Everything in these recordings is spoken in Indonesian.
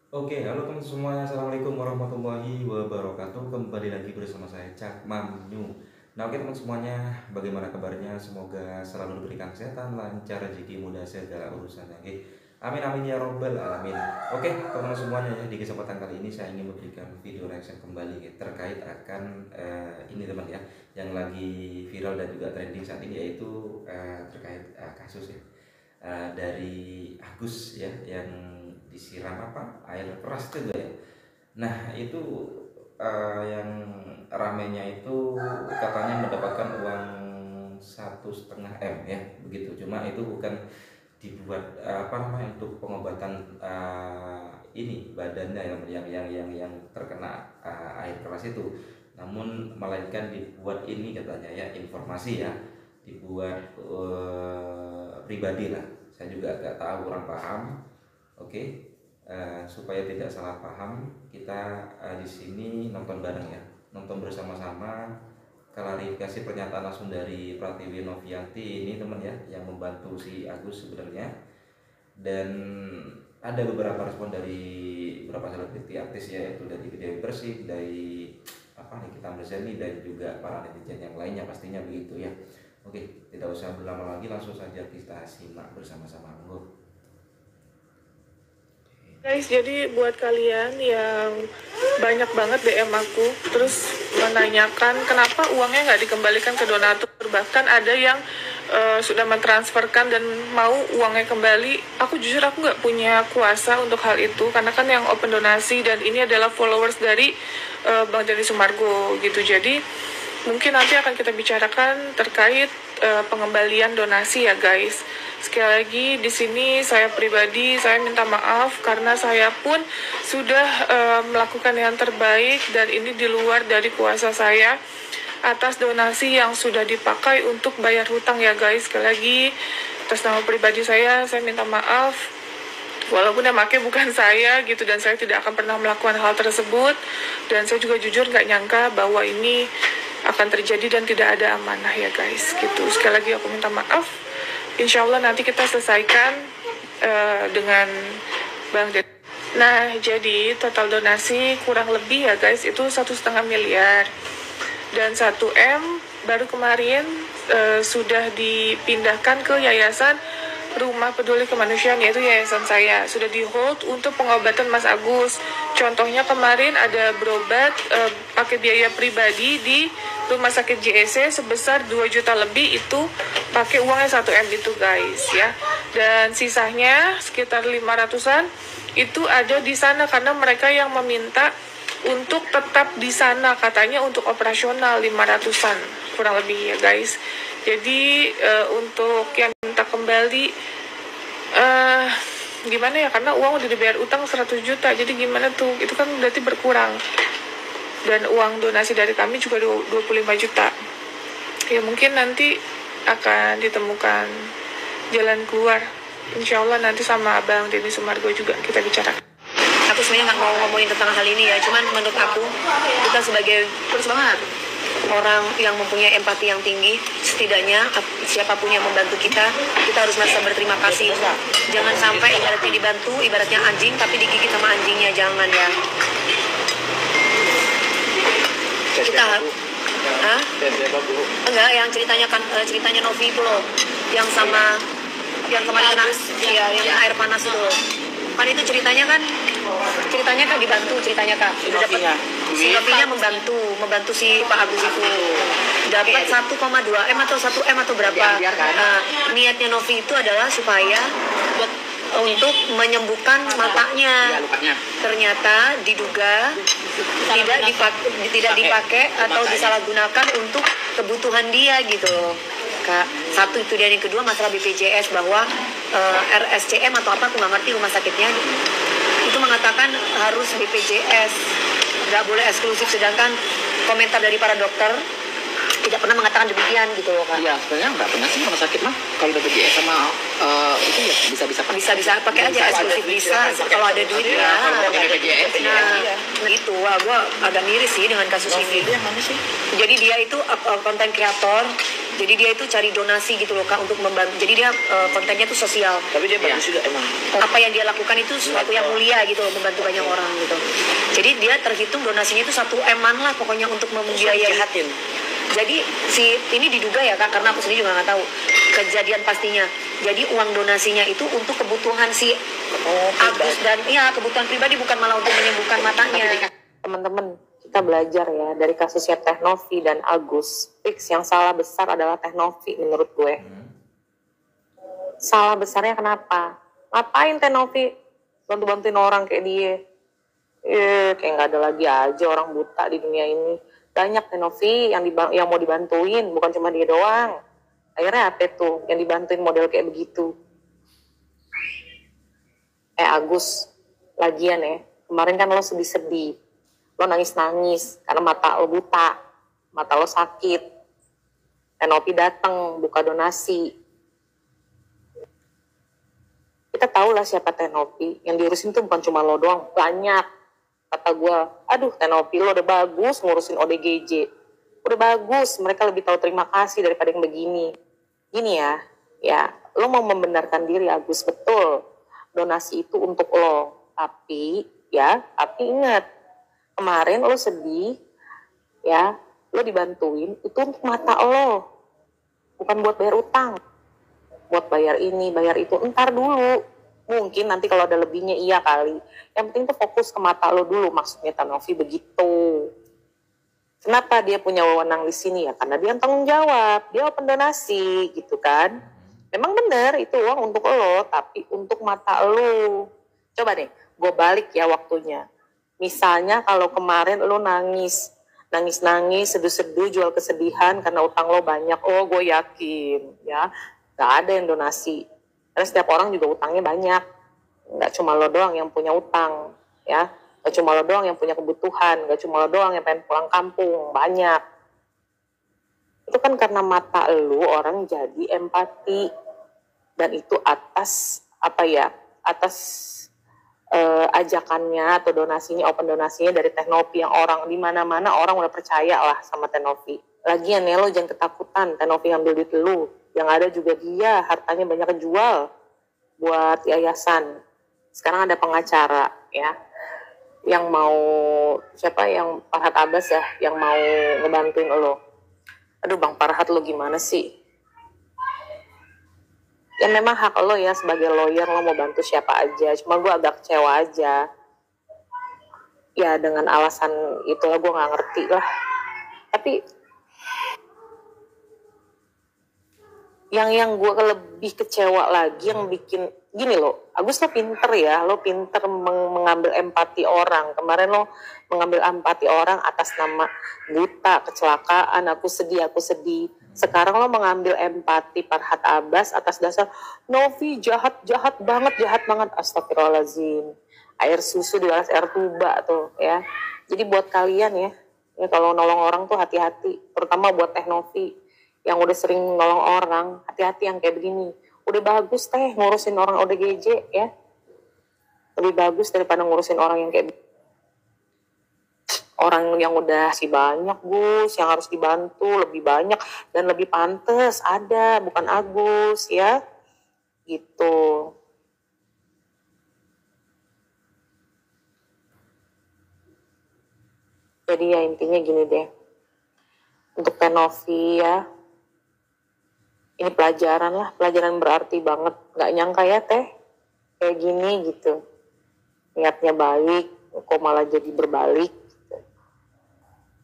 Oke, halo teman semuanya. Assalamualaikum warahmatullahi wabarakatuh. Kembali lagi bersama saya Cak Mamnyu. Nah, oke teman semuanya, bagaimana kabarnya? Semoga selalu diberikan kesehatan, lancar, rezeki, mudah segala urusannya. Oke. Amin amin ya robbal alamin. Oke, teman semuanya ya, di kesempatan kali ini saya ingin memberikan video reaction kembali ya, terkait akan ini teman ya, yang lagi viral dan juga trending saat ini, yaitu terkait kasus ya, dari Agus ya, yang disiram apa air keras juga ya. Nah itu yang ramenya itu katanya mendapatkan uang 1,5 M ya begitu. Cuma itu bukan dibuat apa namanya untuk pengobatan ini badannya yang terkena air keras itu, namun melainkan dibuat ini katanya ya, informasi ya, dibuat pribadi lah. Saya juga agak tahu, kurang paham. Oke, supaya tidak salah paham, kita di sini nonton bareng ya, nonton bersama-sama klarifikasi pernyataan langsung dari Pratiwi Novianti ini teman ya, yang membantu si Agus sebenarnya. Dan ada beberapa respon dari beberapa selebriti artis ya, yaitu dari Dewi Persik, dari apa nih, kita Mirzani, dan juga para netizen yang lainnya pastinya begitu ya. Oke, tidak usah berlama lagi, langsung saja kita simak bersama-sama. Monggo. Guys, jadi buat kalian yang banyak banget DM aku, terus menanyakan kenapa uangnya nggak dikembalikan ke donatur, bahkan ada yang sudah mentransferkan dan mau uangnya kembali. Aku jujur aku nggak punya kuasa untuk hal itu, karena kan yang open donasi dan ini adalah followers dari Bang Jani Sumargo gitu. Jadi mungkin nanti akan kita bicarakan terkait pengembalian donasi ya guys. Sekali lagi di sini saya pribadi saya minta maaf karena saya pun sudah melakukan yang terbaik dan ini di luar dari kuasa saya atas donasi yang sudah dipakai untuk bayar hutang ya guys. Sekali lagi atas nama pribadi saya minta maaf. Walaupun yang pakai bukan saya gitu, dan saya tidak akan pernah melakukan hal tersebut, dan saya juga jujur nggak nyangka bahwa ini akan terjadi dan tidak ada amanah ya guys gitu. Sekali lagi aku minta maaf. Insya Allah nanti kita selesaikan dengan Bang Ded. Nah, jadi total donasi kurang lebih ya guys itu 1,5 miliar, dan 1 M baru kemarin sudah dipindahkan ke yayasan Rumah Peduli Kemanusiaan, yaitu yayasan saya. Sudah di hold untuk pengobatan Mas Agus. Contohnya kemarin ada berobat pakai biaya pribadi di Rumah Sakit JSC sebesar 2 juta lebih, itu pakai uangnya 1 M itu guys ya. Dan sisanya sekitar 500-an itu ada di sana karena mereka yang meminta untuk tetap di sana, katanya untuk operasional 500-an kurang lebih ya guys. Jadi untuk yang minta kembali gimana ya, karena uang udah dibayar utang 100 juta, jadi gimana tuh, itu kan berarti berkurang. Dan uang donasi dari kami juga 25 juta. Ya mungkin nanti akan ditemukan jalan keluar. Insya Allah nanti sama Abang Denny Sumargo juga kita bicarakan. Aku sebenarnya nggak mau ngomongin tentang hal ini ya, cuman menurut aku kita sebagai orang yang mempunyai empati yang tinggi, setidaknya siapapun yang membantu kita harus merasa berterima kasih. Jangan sampai ibaratnya dibantu, ibaratnya anjing tapi digigit sama anjingnya, jangan ya. Kita enggak, yang ceritanya Novi itu loh, yang kemarin kena yang air panas itu loh. Kan itu ceritanya kan dibantu, ceritanya Kak. Udah dapat si Novinya membantu si Pak Agus itu. Dapat 1,2 M atau 1 M atau berapa. Nah, niatnya Novi itu adalah supaya untuk menyembuhkan matanya. Ternyata diduga tidak dipakai atau disalahgunakan untuk kebutuhan dia gitu, Kak. Satu itu, dan yang kedua masalah BPJS, bahwa RSCM atau apa aku nggak ngerti rumah sakitnya itu mengatakan harus BPJS, nggak boleh eksklusif, sedangkan komentar dari para dokter tidak pernah mengatakan demikian gitu loh, Kak. Iya, sebenarnya nggak pernah sih rumah sakit mah kalau BPJS sama itu ya bisa pakai aja eksklusif, bisa kalau ada duit ya. Kalau BPJS Nah itu, gue agak miris sih dengan kasus ini. Itu yang mana sih? Jadi dia itu konten kreator Jadi dia itu cari donasi gitu loh Kak untuk membantu. Jadi dia kontennya tuh sosial. Tapi dia bagus juga emang. Apa yang dia lakukan itu sesuatu yang mulia gitu loh, membantu banyak orang gitu. Jadi dia terhitung donasinya itu 1 M-an lah pokoknya untuk membiayai. Jahatin. Jadi si ini diduga ya Kak, karena aku sendiri juga nggak tahu kejadian pastinya. Jadi uang donasinya itu untuk kebutuhan si Agus dan iya kebutuhan pribadi, bukan malah untuk menyembuhkan matanya. Teman-teman, kita belajar ya dari kasusnya Teh Novi dan Agus. Fix yang salah besar adalah Teh Novi menurut gue. Salah besarnya kenapa? Ngapain Teh Novi bantu-bantuin orang kayak dia? Kayak nggak ada lagi aja orang buta di dunia ini. Banyak Teh Novi yang mau dibantuin, bukan cuma dia doang. Akhirnya apa tuh yang dibantuin model kayak begitu? Agus, lagian ya, kemarin kan lo sedih-sedih. Lo nangis-nangis karena mata lo buta, mata lo sakit. Teh Novi datang buka donasi. Kita tahu lah siapa Teh Novi. Yang diurusin tuh bukan cuma lo doang, banyak. Kata gue, aduh Teh Novi lo udah bagus ngurusin ODGJ. Udah bagus, mereka lebih tahu terima kasih daripada yang begini. Gini ya lo mau membenarkan diri Agus, betul. Donasi itu untuk lo. Tapi ingat, kemarin lo sedih, ya, lo dibantuin, itu untuk mata lo. Bukan buat bayar utang. Buat bayar ini, bayar itu, entar dulu. Mungkin nanti kalau ada lebihnya iya kali. Yang penting tuh fokus ke mata lo dulu, maksudnya Teh Novi begitu. Kenapa dia punya wewenang di sini ya? Karena dia yang tanggung jawab, dia open donasi gitu kan. Memang benar itu uang untuk lo, tapi untuk mata lo. Coba deh, gue balik ya waktunya. Misalnya kalau kemarin lo nangis, seduh-seduh, jual kesedihan karena utang lo banyak. Oh, gue yakin ya, gak ada yang donasi. Karena setiap orang juga utangnya banyak. Nggak cuma lo doang yang punya utang. Ya. Nggak cuma lo doang yang punya kebutuhan. Nggak cuma lo doang yang pengen pulang kampung. Banyak. Itu kan karena mata lo orang jadi empati. Dan itu atas ajakannya atau donasinya, open donasinya dari Teh Novi yang orang di mana-mana orang udah percaya lah sama Teh Novi. Lagian ya lo jangan ketakutan Teh Novi ngambil duit lo. Yang ada juga dia hartanya banyak kejual buat yayasan. Sekarang ada pengacara ya yang mau yang Farhad Abbas ya yang mau ngebantuin lo. Aduh Bang Farhad, lo gimana sih? Ya memang hak lo ya sebagai lawyer, lo mau bantu siapa aja. Cuma gue agak kecewa aja. Ya dengan alasan itu gue nggak ngerti lah. Tapi yang gue lebih kecewa lagi, yang bikin gini loh, Agus lo pinter ya, lo pinter mengambil empati orang. Kemarin lo mengambil empati orang atas nama buta, kecelakaan, aku sedih. Sekarang lo mengambil empati Farhad Abbas atas dasar Novi jahat banget. Astagfirullahaladzim. Air susu dibalas air tuba tuh ya. Jadi buat kalian ya kalau nolong orang tuh hati-hati, terutama buat Teh Novi yang udah sering nolong orang, hati-hati yang kayak begini. Udah bagus Teh ngurusin orang ODGJ ya. Lebih bagus daripada ngurusin orang yang kayak orang yang udah banyak Gus, yang harus dibantu lebih banyak dan lebih pantas ada, bukan Agus ya. Gitu. Jadi ya intinya gini deh. Untuk Teh Novi ya, ini pelajaran berarti banget. Gak nyangka ya Teh, kayak gini gitu. Niatnya baik, kok malah jadi berbalik. Gitu.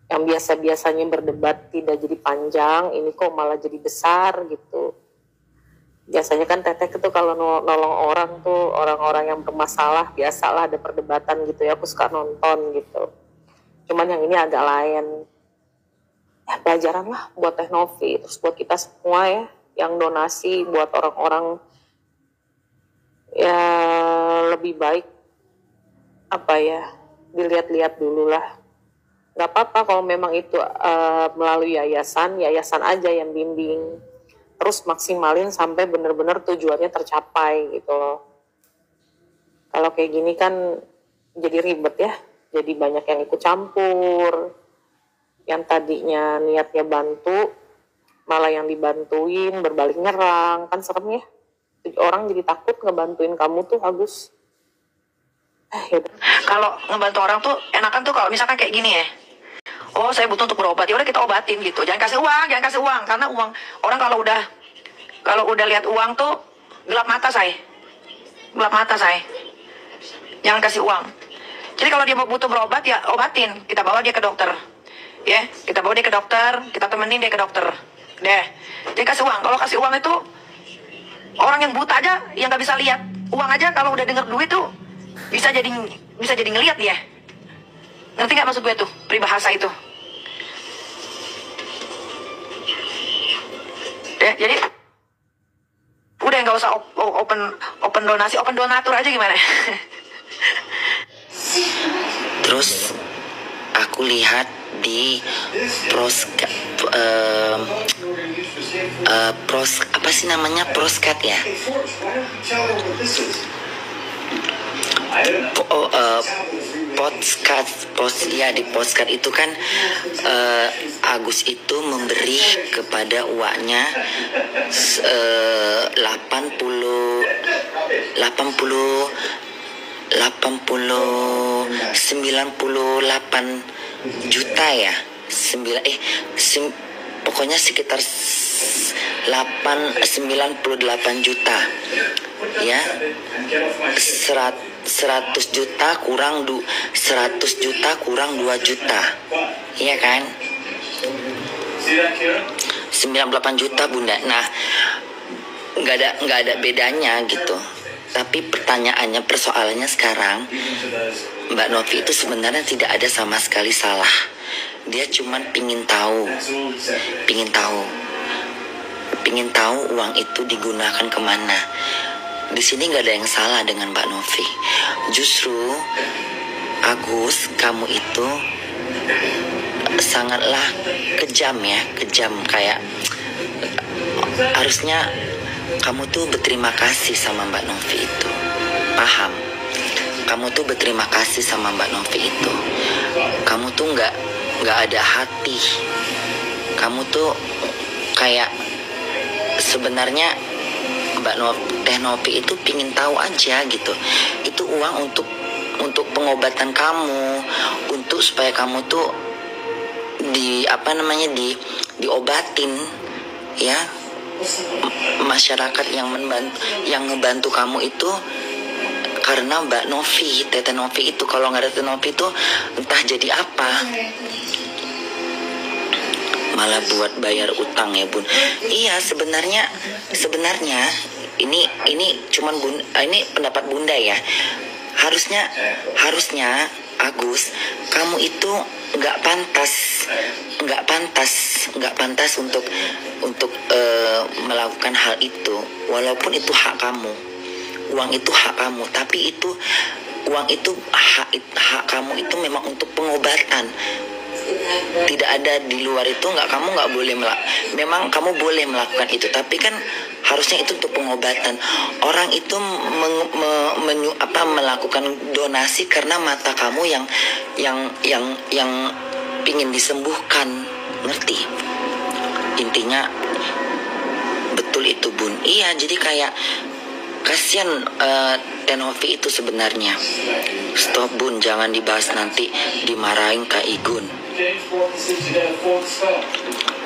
Yang biasa-biasanya berdebat tidak jadi panjang, ini kok malah jadi besar gitu. Biasanya kan Teteh itu kalau nolong orang tuh, orang-orang yang bermasalah, biasalah ada perdebatan gitu ya, aku suka nonton gitu. Cuman yang ini agak lain. Ya pelajaran lah buat Teh Novi, terus buat kita semua ya, yang donasi buat orang-orang ya lebih baik dilihat-lihat dulu lah. Gak apa-apa kalau memang itu melalui yayasan aja yang bimbing, terus maksimalin sampai benar-benar tujuannya tercapai gitu loh. Kalau kayak gini kan jadi ribet ya, jadi banyak yang ikut campur, yang tadinya niatnya bantu malah yang dibantuin berbalik nyerang, kan serem ya. Orang jadi takut ngebantuin kamu tuh, Agus. Ya udah. Kalau ngebantu orang tuh enakan tuh kalau misalkan kayak gini ya. Oh, saya butuh untuk berobat, ya udah kita obatin gitu. Jangan kasih uang, karena uang orang kalau udah lihat uang tuh gelap mata saya. Jangan kasih uang. Jadi kalau dia butuh berobat ya obatin, kita bawa dia ke dokter. Ya, kita bawa dia ke dokter, kita temenin dia ke dokter. Deh. Jadi kasih uang. Kalau kasih uang itu orang yang buta aja yang nggak bisa lihat. Uang aja kalau udah denger duit tuh bisa jadi ngelihat dia. Ngerti nggak maksud gue tuh? Peribahasa itu. Ya, jadi udah nggak usah open donasi, open donatur aja gimana? Terus aku lihat di apa sih namanya, proskat ya, di postcard itu kan Agus itu memberi kepada uaknya 98 juta ya, pokoknya sekitar 98 juta ya, 100 juta kurang 100 juta kurang 2 juta, iya kan, 98 juta Bunda. Nah, nggak ada bedanya gitu. Tapi persoalannya sekarang, Mbak Novi itu sebenarnya tidak ada sama sekali salah. Dia cuman pingin tahu uang itu digunakan kemana. Di sini nggak ada yang salah dengan Mbak Novi. Justru Agus, kamu itu sangatlah kejam kayak harusnya kamu tuh berterima kasih sama Mbak Novi itu. Paham? Kamu tuh berterima kasih sama Mbak Novi itu. Kamu tuh nggak ada hati. Kamu tuh kayak sebenarnya Mbak Novi itu pingin tahu aja gitu. Itu uang untuk pengobatan kamu, untuk supaya kamu tuh diobatin ya. Masyarakat yang ngebantu kamu itu karena Mbak Novi, Tete Novi itu. Kalau nggak ada Tete Novi itu entah jadi apa. Malah buat bayar utang ya Bun. Iya, sebenarnya ini cuman ini pendapat Bunda ya. Harusnya Agus, kamu itu nggak pantas untuk melakukan hal itu. Walaupun itu hak kamu, uang itu hak kamu, tapi uang itu hak kamu itu memang untuk pengobatan. Tidak ada di luar itu, kamu nggak boleh memang kamu boleh melakukan itu, tapi kan harusnya itu untuk pengobatan. Orang itu melakukan donasi karena mata kamu yang pingin disembuhkan, ngerti? Intinya betul itu Bun. Iya, jadi kayak kasihan Tenovi itu sebenarnya. Stop Bun, jangan dibahas, nanti dimarahin Kak Igun.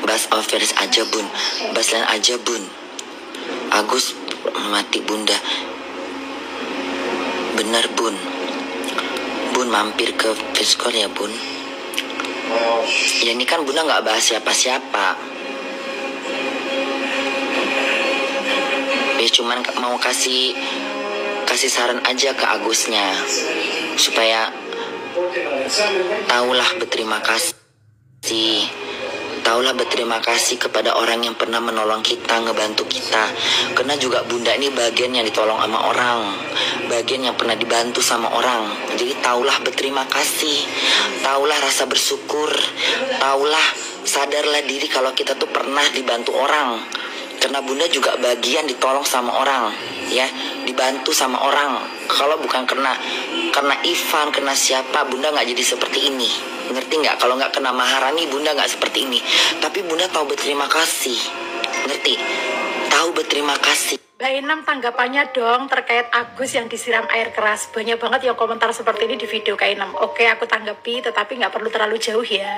Bahas offers aja Bun, bahas lain aja Bun. Agus mati Bunda. Benar Bun. Bun mampir ke Fiskol ya Bun. Ya ini kan Bunda nggak bahas siapa-siapa. Ya cuman mau kasih saran aja ke Agusnya supaya taulah berterima kasih kepada orang yang pernah menolong kita, ngebantu kita. Karena juga Bunda ini bagian yang ditolong sama orang, bagian yang pernah dibantu sama orang. Jadi taulah berterima kasih, taulah rasa bersyukur, taulah sadarlah diri kalau kita tuh pernah dibantu orang. Karena bunda juga bagian ditolong sama orang, ya, dibantu sama orang. Kalau bukan karena Ivan, kena siapa, bunda nggak jadi seperti ini. Ngerti nggak? Kalau nggak kena Maharani, bunda nggak seperti ini. Tapi bunda tahu berterima kasih, ngerti? Tahu berterima kasih. Mbak Inem, tanggapannya dong terkait Agus yang disiram air keras. Banyak banget yang komentar seperti ini di video Kak Inem. Oke, aku tanggapi, tetapi nggak perlu terlalu jauh ya.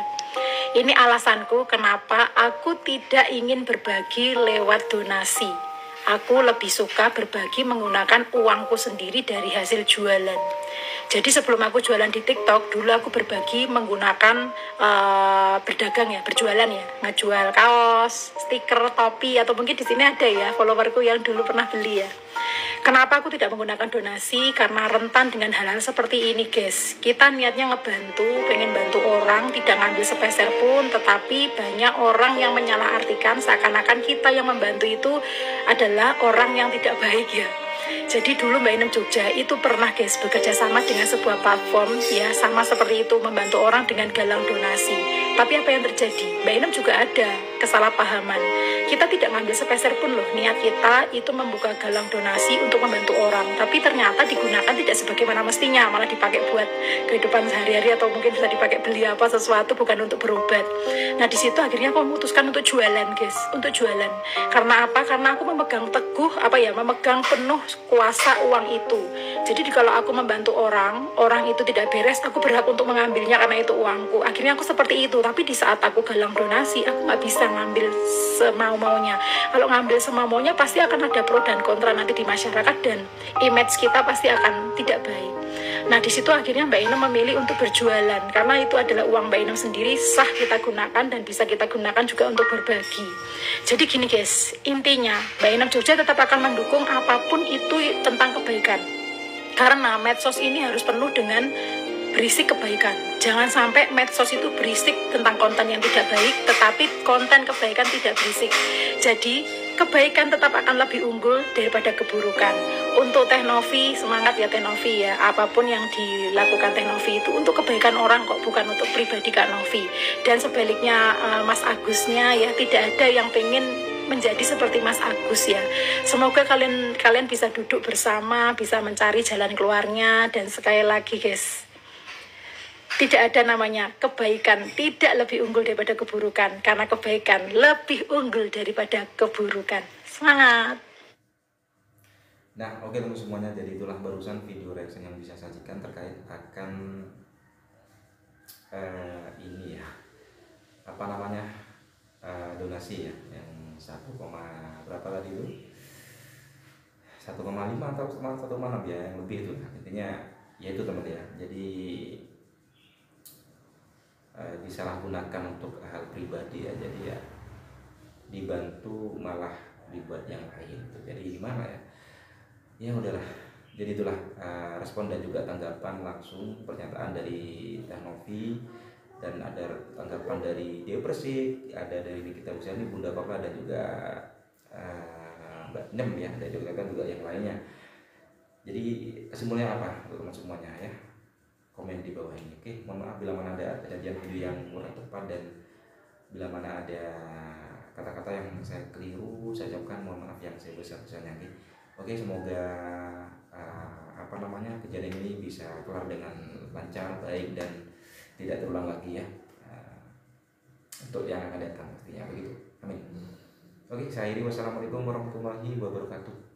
Ini alasanku kenapa aku tidak ingin berbagi lewat donasi. Aku lebih suka berbagi menggunakan uangku sendiri dari hasil jualan. Jadi sebelum aku jualan di TikTok, dulu aku berbagi menggunakan berdagang ya, berjualan ya, ngejual kaos, stiker, topi, atau mungkin di sini ada ya followerku yang dulu pernah beli ya. Kenapa aku tidak menggunakan donasi? Karena rentan dengan hal-hal seperti ini guys. Kita niatnya ngebantu, pengen bantu orang, tidak ngambil sepeser pun, tetapi banyak orang yang menyalahartikan seakan-akan kita yang membantu itu adalah orang yang tidak baik ya. Jadi dulu Mbak Inem Jogja itu pernah guys bekerja sama dengan sebuah platform ya, sama seperti itu, membantu orang dengan galang donasi. Tapi apa yang terjadi? Mbak Inem juga ada kesalahpahaman. Kita tidak ngambil sepeser pun loh. Niat kita itu membuka galang donasi untuk membantu orang, tapi ternyata digunakan tidak sebagaimana mestinya, malah dipakai buat kehidupan sehari-hari atau mungkin bisa dipakai beli apa sesuatu, bukan untuk berobat. Nah di situ akhirnya aku memutuskan untuk jualan guys, untuk jualan. Karena apa? Karena aku memegang teguh memegang penuh kuasa uang itu. Jadi kalau aku membantu orang itu tidak beres, aku berhak untuk mengambilnya karena itu uangku. Akhirnya aku seperti itu. Tapi di saat aku galang donasi, aku nggak bisa ngambil semau-maunya. Kalau ngambil semau-maunya pasti akan ada pro dan kontra nanti di masyarakat, dan image kita pasti akan tidak baik. Nah di situ akhirnya Mbak Inem memilih untuk berjualan, karena itu adalah uang Mbak Inem sendiri, sah kita gunakan dan bisa kita gunakan juga untuk berbagi. Jadi gini guys, intinya Mbak Inem Jogja tetap akan mendukung apapun itu tentang kebaikan, karena medsos ini harus penuh dengan berisi kebaikan. Jangan sampai medsos itu berisik tentang konten yang tidak baik, tetapi konten kebaikan tidak berisik. Jadi kebaikan tetap akan lebih unggul daripada keburukan. Untuk Teh Novi, semangat ya Teh Novi ya. Apapun yang dilakukan Teh Novi itu untuk kebaikan orang kok, bukan untuk pribadi Kak Novi. Dan sebaliknya Mas Agusnya ya, tidak ada yang pengen menjadi seperti Mas Agus ya. Semoga kalian bisa duduk bersama, bisa mencari jalan keluarnya. Dan sekali lagi guys, tidak ada namanya kebaikan tidak lebih unggul daripada keburukan, karena kebaikan lebih unggul daripada keburukan. Semangat! Nah, oke teman semuanya, jadi itulah barusan video reaction yang bisa sajikan terkait akan ini ya, apa namanya, donasi ya, yang 1, berapa tadi itu, 1,5 atau 1,6 ya, yang lebih itu. Nah, intinya ya itu teman ya, jadi disalahgunakan untuk hal pribadi ya, jadi ya dibantu malah dibuat yang lain. Jadi gimana ya, ya udahlah. Jadi itulah respon dan juga tanggapan langsung pernyataan dari Teh Novi, dan ada tanggapan dari Dewa Persik, ada dari Nikita Busani, Bunda Papa, dan juga Mbak Nem ya, dan juga yang lainnya. Jadi kesimpulannya apa teman semuanya ya, komen di bawah ini. Oke, mohon maaf bila mana ada kejadian video yang kurang tepat, dan bila mana ada kata-kata yang saya keliru, saya ucapkan mohon maaf yang sebesar-besarnya. Oke, semoga kejadian ini bisa kelar dengan lancar, baik, dan tidak terulang lagi ya, untuk yang akan datang pastinya begitu. Amin. Oke, saya akhiri. Wassalamualaikum warahmatullahi wabarakatuh.